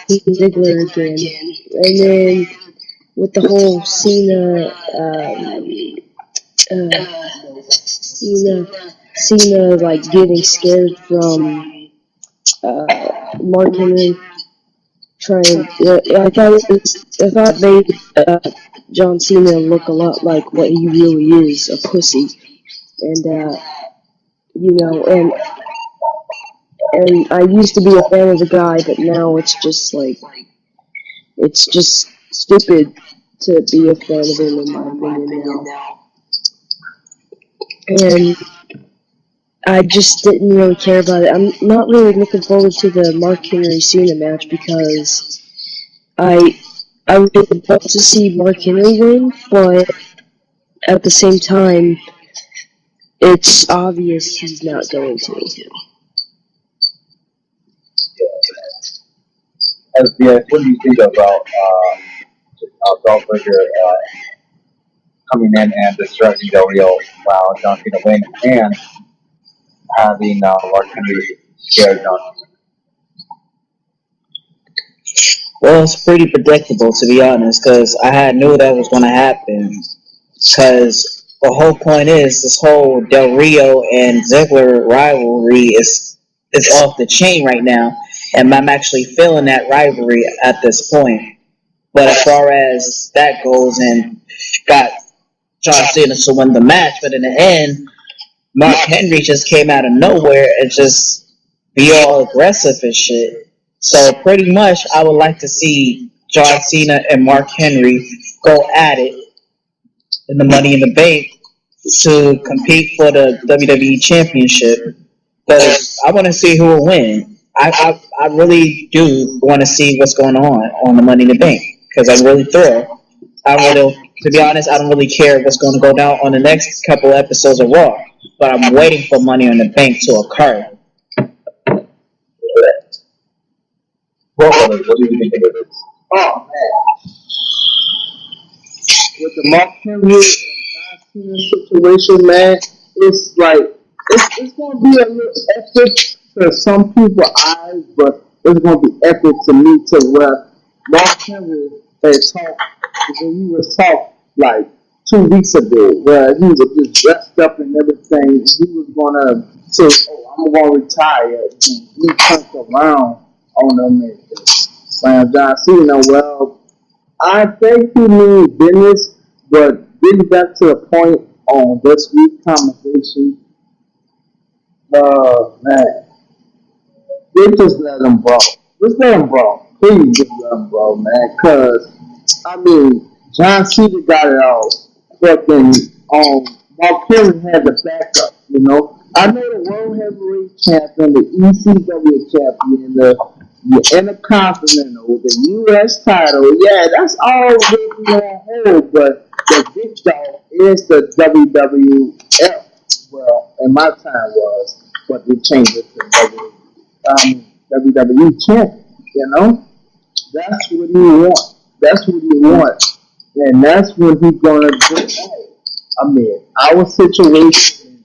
Ziggler again, and then with the whole Cena like getting scared from Mark Henry trying. I thought they John Cena look a lot like what he really is, a pussy, and and I used to be a fan of the guy, but now it's just like it's just stupid to be a fan of him in my opinion now. And I just didn't really care about it. I'm not really looking forward to the Mark Henry Cena match because I would love to see Mark Henry win, but at the same time, it's obvious he's not going to. SBS, what do you think about Goldberger coming in and disrupting Del Rio while John Cena win and having Mark Henry scare John Cena? Well, it's pretty predictable to be honest, because I had knew that was going to happen. Because the whole point is this whole Del Rio and Ziggler rivalry is off the chain right now, and I'm actually feeling that rivalry at this point. But as far as that goes, and got John Cena to win the match, but in the end, Mark Henry just came out of nowhere and just be all aggressive and shit. So pretty much, I would like to see John Cena and Mark Henry go at it in the Money in the Bank to compete for the WWE Championship. Because I want to see who will win. I really do want to see what's going on the Money in the Bank because I'm really thrilled. To be honest, I don't really care what's going to go down on the next couple episodes of Raw, but I'm waiting for Money in the Bank to occur. What do you think of this? Oh man, with the Mark Henry and John Cena situation, man, it's like it's gonna be a little epic to some people's eyes, but it's gonna be epic to me to where Mark Henry had talked when he was talking like 2 weeks ago, where he was just dressed up and everything. He was gonna say, "Oh, I'm gonna retire," and he turned around on them and John Cena. Well, I think he means business, but getting back to the point on this week's conversation, man, they just let him bro. Just let him bro. Please just let him bro, man. Cause I mean, John Cena got it all, but then Mark Henry had the backup. You know, I know the World Heavyweight Champion, the ECW Champion, the Intercontinental, the U.S. title. Yeah, that's all really on hold, but the big dog is the WWF. Well, in my time was, but they changed it to WWE Champion. You know, that's what he wants. That's what he wants, and that's what he's gonna do. I mean, our situation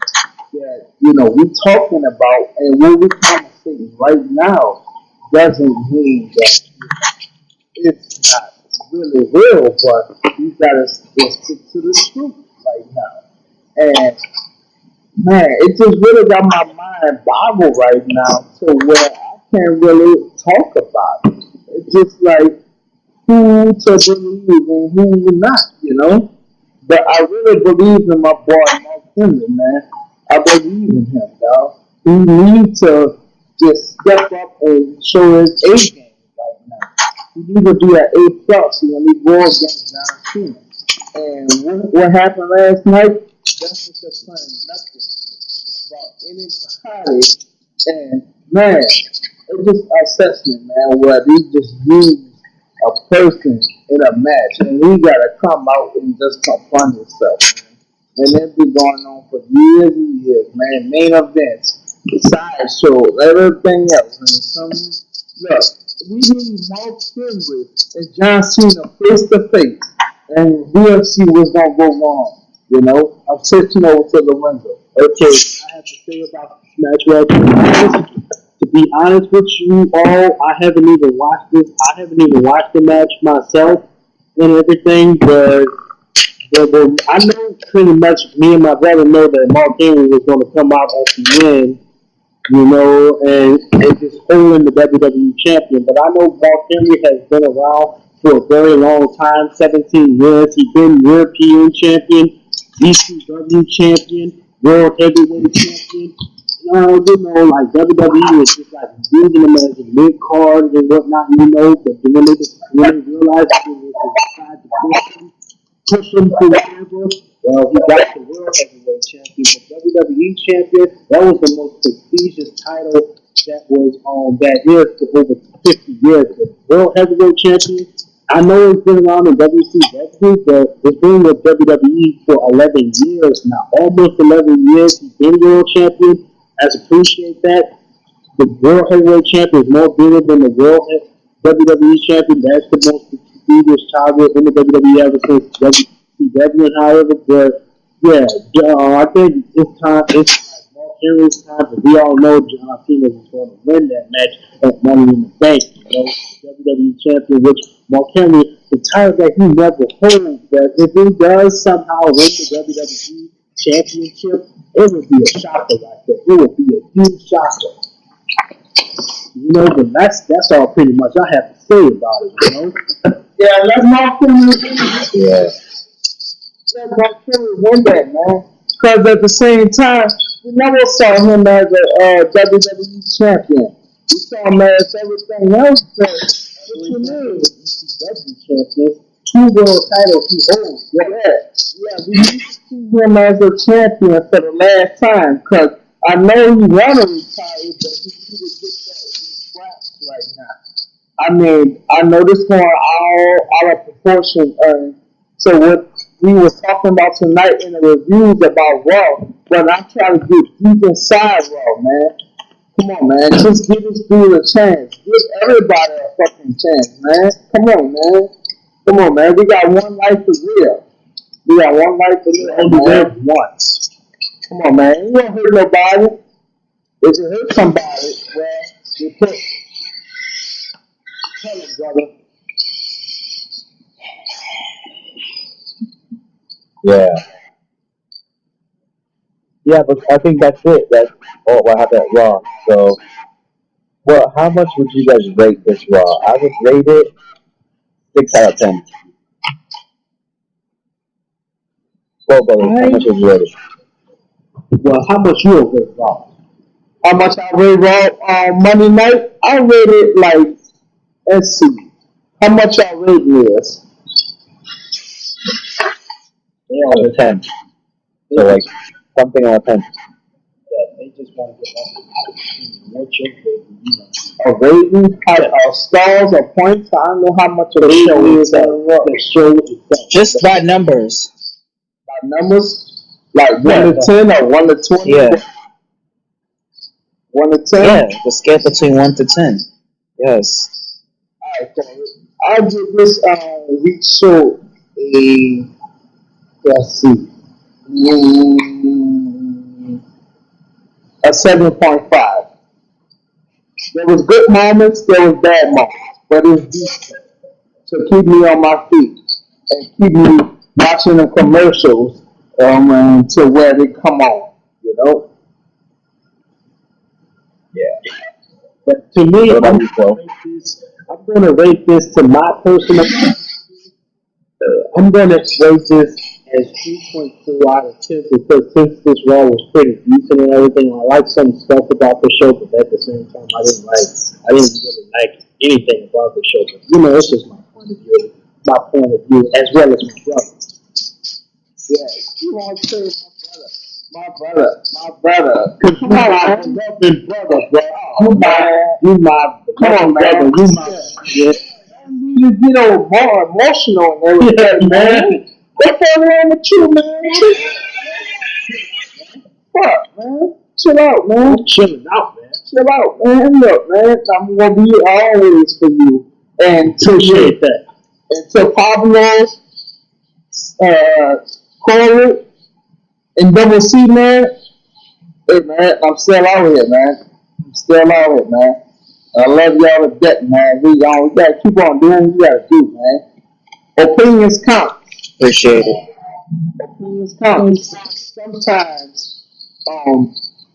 that we're talking about and what we're conversating right now doesn't mean that it's not really real, but we gotta stick to the truth right now. And man, it just really got my mind boggled right now to where I can't really talk about it. It's just like who to believe and who not, But I really believe in my boy Mark Henry, man. I believe in him, dog. He needs to just step up and show his A game right now. He needs to be an A plus when he goes against John Cena. And what happened last night? That's just saying nothing about anybody. And man, it's just assessment, man, where they just use a person in a match, and he gotta come out and just confront himself, man. And that's been going on for years and years, man. Main events, side shows, everything else. And look, we need Mark Henry and John Cena face to face, and we'll see what's gonna go wrong. I'm switching over to the window. Okay, I have to say about this match right now. To be honest with you all, I haven't even watched this. I haven't even watched the match myself and everything, but I know pretty much me and my brother know that Mark Henry was going to come out at the end, and just holding the WWE champion. But I know Mark Henry has been around for a very long time, 17 years. He's been European champion, ECW champion, World Heavyweight champion. Like WWE is just like using them as a mid card and whatnot, but then when they realized it was decided to push him to whatever, well, he got the World Heavyweight Champion, the WWE Champion. That was the most prestigious title that was on that is for over 50 years. The World Heavyweight Champion, I know it's been around in WCW, but it's been with WWE for 11 years now. Almost 11 years he's been World Champion. I appreciate that. The World Heavyweight Champion is more bigger than the WWE champion. That's the most prestigious title in the WWE ever since WCW. However, but yeah, I think it's time. It's like Mark Henry's time, but we all know John Cena is going to win that match at Money in the Bank. WWE champion, which Mark Henry, the title that he never holds. That if he does somehow win the WWE championship, it would be a shocker right there. It would be a huge shocker. But that's all pretty much I have to say about it. Yeah, let Mark Henry. Yeah. Let Mark Henry win that, man. Because at the same time, we never saw him as a WWE champion. We saw him as everything else, but what you mean? WWE champion. 2 world titles he holds. Yeah, we need to see him as a champion for the last time. Because I know he want to retire, but he need to get that in his grasp right now. I mean, I know this going all out of proportion. So what we were talking about tonight in the reviews about Raw, but I'm trying to get deep inside Raw, man. Come on, man. Just give this dude a chance. Give everybody a fucking chance, man. Come on, man. Come on, man. We got one life to live. We got one life to live. Only live once. Come on, man. You don't hurt nobody. If you hurt somebody, well, you put. Tell him, brother. Yeah. Yeah, but I think that's it. That's all what happened at Raw. So, well, how much would you guys rate this Raw? I would rate it 6 out of 10. Well, brothers, how much would you rate it? Well, how much you rate Raw? How much I rate Raw Monday night? I rate it like, let's see. How much I rate this? Yeah, out of 10. So, like, something out of 10. Yeah, they just want to get on. What's your favorite? A rating, stars or points. I don't know how much of the show is at Raw. The show itself. Just by numbers. By numbers, like 1 to 10 or 1 to 20. Yeah. 1 to 10. Yeah, the scale between 1 to 10. Yes. Alright, so I'll give this week show a, let's see, a 7.5. There was good moments, there was bad moments, but it's decent to keep me on my feet and keep me watching the commercials to where they come on, Yeah. But to me, What about I'm you, Phil? going to rate this to my personal. I'm going to rate this as 3.2 out of 10 because since this Raw was pretty decent and everything, I like some stuff about the show, but at the same time, I didn't really like anything about the show. But it's just my point of view, as well as my brother. Yeah, you want to say my brother. Cause Come on, I love big brother, bro. You my, come on, man. You my, yeah. You get more emotional and everything, Yeah, man. What's going on with you, man? Fuck, man. Chill out, man. I'm chilling out, man. Chill out, man. Look, man. I'm gonna be always for you. And to Appreciate that. And to Pablo, Corey, and Double C, man. Hey, man, I'm still out here, man. I love y'all to death, man. We gotta keep on doing what we gotta do, man. Opinions count. Appreciate it. Opinions count. Sometimes,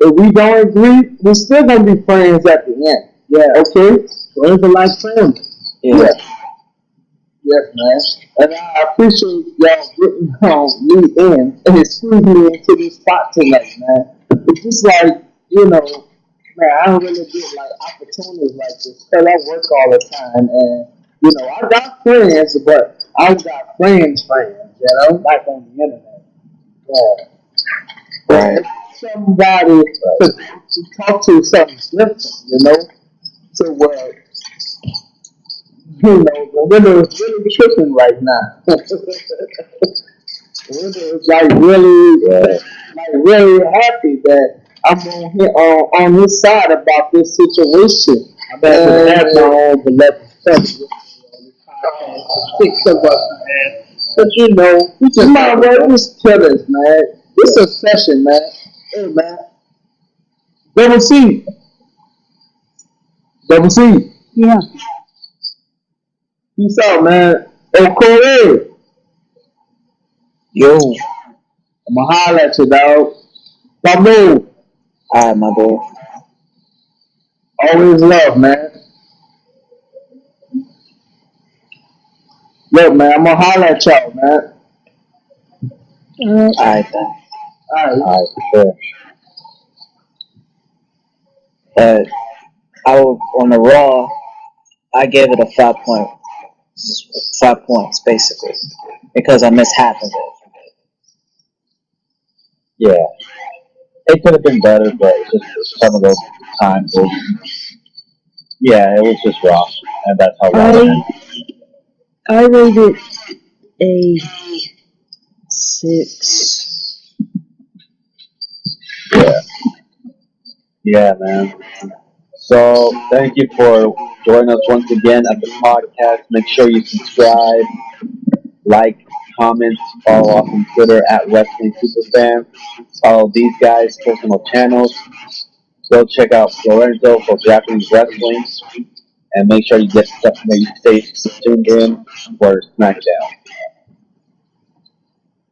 if we don't agree, we're still gonna be friends at the end. Yeah, okay? Friends are like family. Yeah. Yes, man. And I appreciate y'all getting me in and squeezing me into this spot tonight, man. It's just like, man, I don't really get like opportunities like this because I work all the time and, I got friends, but I don't got friends, like on the internet. Yeah. Right. Somebody to talk to something different, to where, the window is really tripping right now. The window is really happy that I'm on his side about this situation I'm happy to have my own beloved cousin on this podcast for 6 of us, man. But you know, we just Come on, bro. Just tell us, man. It's a session, man. Hey, man. Double C. Double C. Yeah. Peace out, man. Hey, Corey. Yo, I'ma holler at you, dog. Babu. alright, my boy. Always love, man. Look, man, I'm gonna holler at y'all, man. Alright then. Alright. All right, for sure. But on the Raw, I gave it a 5 points basically because I missed half of it. Yeah, it could have been better, but it's just some of those times. Yeah, it was just raw, and that's how raw it is. I rate it a 6. Yeah, man. So thank you for joining us once again at the podcast. Make sure you subscribe, like, comment, follow us on Twitter at Wrestling Superfan. Follow these guys' personal channels. Go check out Lorenzo for Japanese wrestling, and make sure you stay tuned in for SmackDown.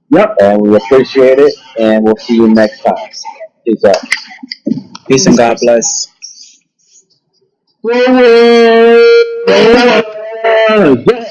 Yep. And we appreciate it, and we'll see you next time. Peace out. Peace and God bless. Forward. Yeah.